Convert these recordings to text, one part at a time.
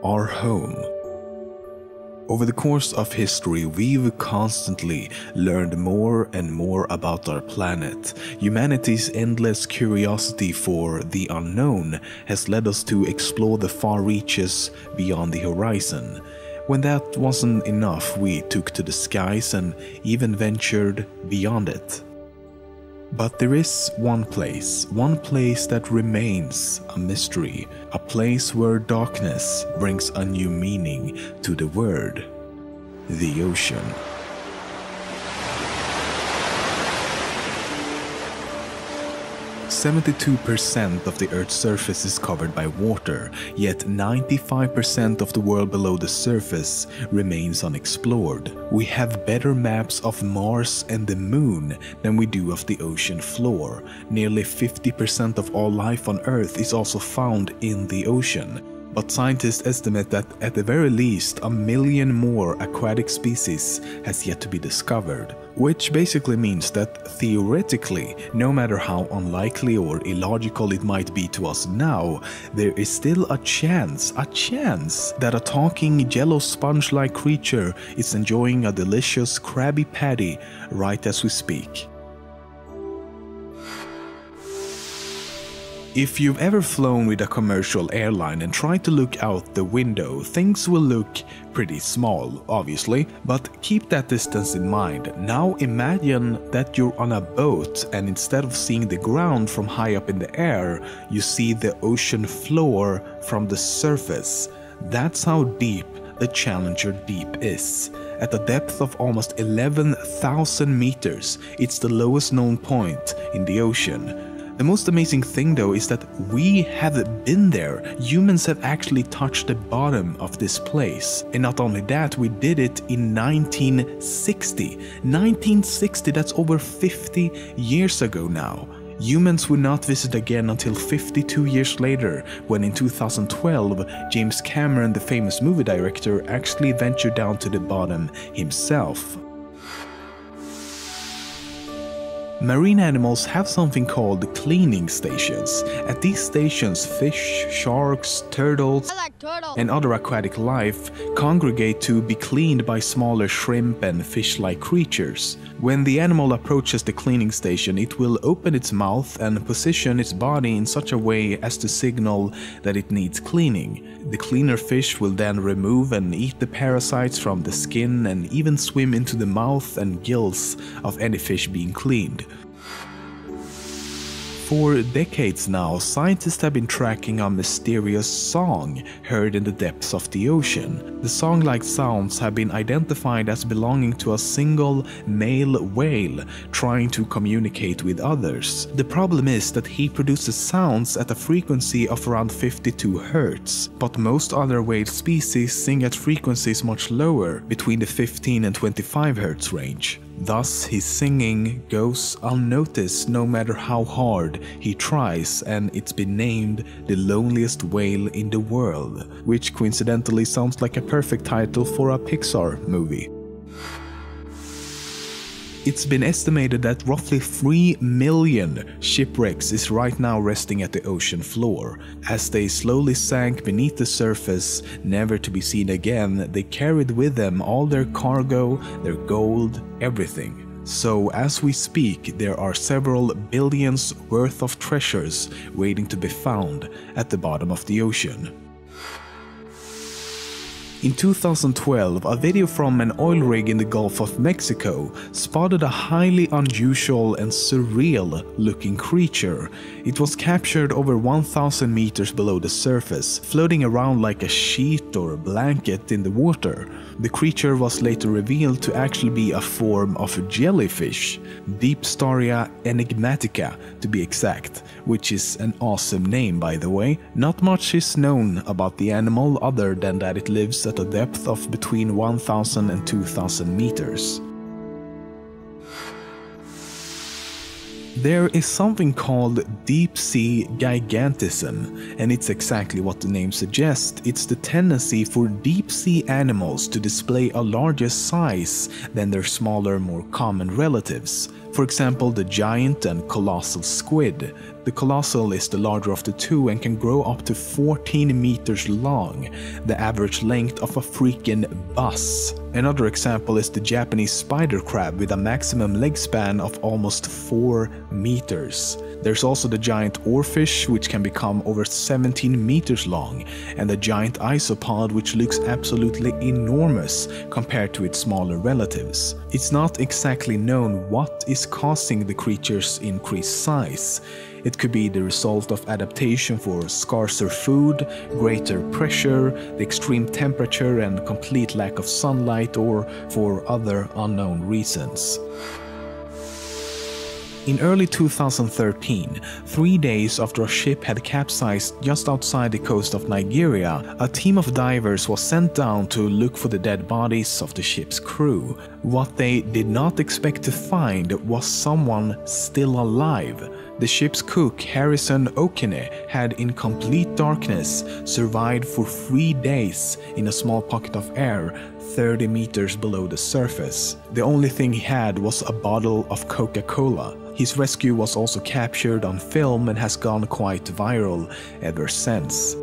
our home. Over the course of history, we've constantly learned more and more about our planet. Humanity's endless curiosity for the unknown has led us to explore the far reaches beyond the horizon. When that wasn't enough, we took to the skies and even ventured beyond it. But there is one place that remains a mystery, a place where darkness brings a new meaning to the word, the ocean. 72% of the Earth's surface is covered by water, yet 95% of the world below the surface remains unexplored. We have better maps of Mars and the Moon than we do of the ocean floor. Nearly 50% of all life on Earth is also found in the ocean. But scientists estimate that at the very least 1 million more aquatic species has yet to be discovered, which basically means that theoretically, no matter how unlikely or illogical it might be to us now, there is still a chance that a talking yellow sponge-like creature is enjoying a delicious Krabby Patty right as we speak. If you've ever flown with a commercial airline and tried to look out the window, things will look pretty small, obviously, but keep that distance in mind. Now imagine that you're on a boat and instead of seeing the ground from high up in the air, you see the ocean floor from the surface. That's how deep the Challenger Deep is. At a depth of almost 11,000 meters, it's the lowest known point in the ocean. The most amazing thing though is that we have been there. Humans have actually touched the bottom of this place. And not only that, we did it in 1960. 1960, that's over 50 years ago now. Humans would not visit again until 52 years later, when in 2012, James Cameron, the famous movie director, actually ventured down to the bottom himself. Marine animals have something called cleaning stations. At these stations, fish, sharks, turtles, and other aquatic life congregate to be cleaned by smaller shrimp and fish-like creatures. When the animal approaches the cleaning station, it will open its mouth and position its body in such a way as to signal that it needs cleaning. The cleaner fish will then remove and eat the parasites from the skin and even swim into the mouth and gills of any fish being cleaned. For decades now, scientists have been tracking a mysterious song heard in the depths of the ocean. The song-like sounds have been identified as belonging to a single male whale trying to communicate with others. The problem is that he produces sounds at a frequency of around 52 Hz, but most other whale species sing at frequencies much lower, between the 15 and 25 Hz range. Thus, his singing goes unnoticed no matter how hard he tries, and it's been named the loneliest whale in the world, which coincidentally sounds like a perfect title for a Pixar movie. It's been estimated that roughly 3 million shipwrecks is right now resting at the ocean floor. As they slowly sank beneath the surface, never to be seen again, they carried with them all their cargo, their gold, everything. So as we speak, there are several billions worth of treasures waiting to be found at the bottom of the ocean. In 2012, a video from an oil rig in the Gulf of Mexico spotted a highly unusual and surreal-looking creature. It was captured over 1,000 meters below the surface, floating around like a sheet or a blanket in the water. The creature was later revealed to actually be a form of a jellyfish, Deepstaria enigmatica to be exact, which is an awesome name by the way. Not much is known about the animal other than that it lives at a depth of between 1,000 and 2,000 meters. There is something called deep-sea gigantism, and it's exactly what the name suggests. It's the tendency for deep-sea animals to display a larger size than their smaller, more common relatives. For example, the giant and colossal squid. The colossal is the larger of the two and can grow up to 14 meters long, the average length of a freaking bus. Another example is the Japanese spider crab with a maximum leg span of almost 4 meters. There's also the giant oarfish, which can become over 17 meters long, and the giant isopod, which looks absolutely enormous compared to its smaller relatives. It's not exactly known what is causing the creature's increased size. It could be the result of adaptation for scarcer food, greater pressure, the extreme temperature and complete lack of sunlight, or for other unknown reasons. In early 2013, 3 days after a ship had capsized just outside the coast of Nigeria, a team of divers was sent down to look for the dead bodies of the ship's crew. What they did not expect to find was someone still alive. The ship's cook, Harrison Okene, had in complete darkness survived for 3 days in a small pocket of air 30 meters below the surface. The only thing he had was a bottle of Coca-Cola. His rescue was also captured on film and has gone quite viral ever since.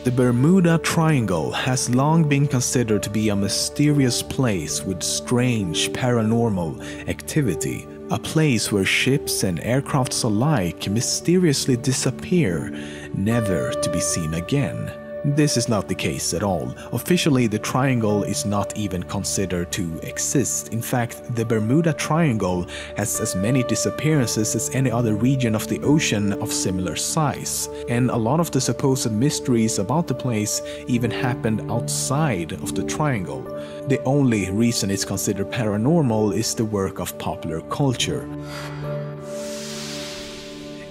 The Bermuda Triangle has long been considered to be a mysterious place with strange paranormal activity. A place where ships and aircrafts alike mysteriously disappear, never to be seen again. This is not the case at all. Officially, the triangle is not even considered to exist. In fact, the Bermuda Triangle has as many disappearances as any other region of the ocean of similar size. And a lot of the supposed mysteries about the place even happened outside of the triangle. The only reason it's considered paranormal is the work of popular culture.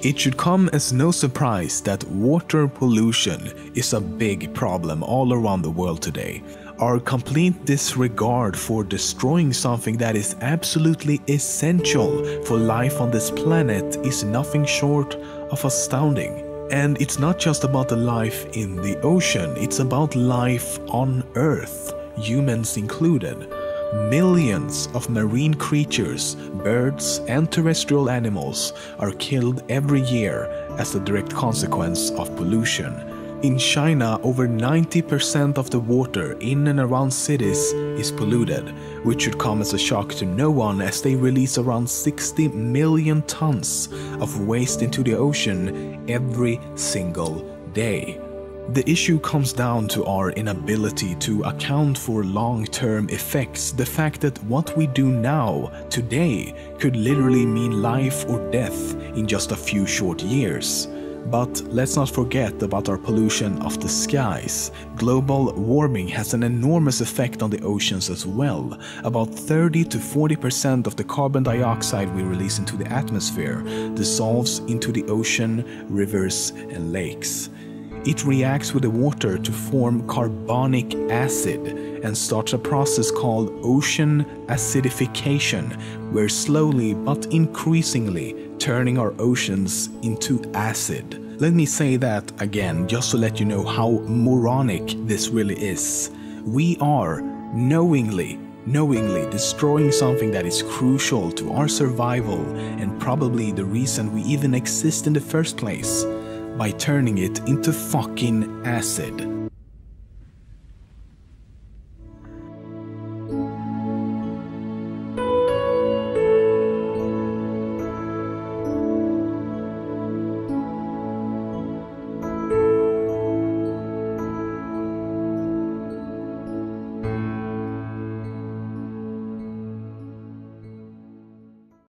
It should come as no surprise that water pollution is a big problem all around the world today. Our complete disregard for destroying something that is absolutely essential for life on this planet is nothing short of astounding. And it's not just about the life in the ocean, it's about life on Earth, humans included. Millions of marine creatures, birds and terrestrial animals are killed every year as a direct consequence of pollution. In China, over 90% of the water in and around cities is polluted, which should come as a shock to no one as they release around 60 million tons of waste into the ocean every single day. The issue comes down to our inability to account for long-term effects, the fact that what we do now, today, could literally mean life or death in just a few short years. But let's not forget about our pollution of the skies. Global warming has an enormous effect on the oceans as well. About 30 to 40% of the carbon dioxide we release into the atmosphere dissolves into the ocean, rivers and lakes. It reacts with the water to form carbonic acid and starts a process called ocean acidification, where slowly but increasingly turning our oceans into acid. Let me say that again, just to let you know how moronic this really is. We are knowingly destroying something that is crucial to our survival and probably the reason we even exist in the first place, by turning it into fucking acid.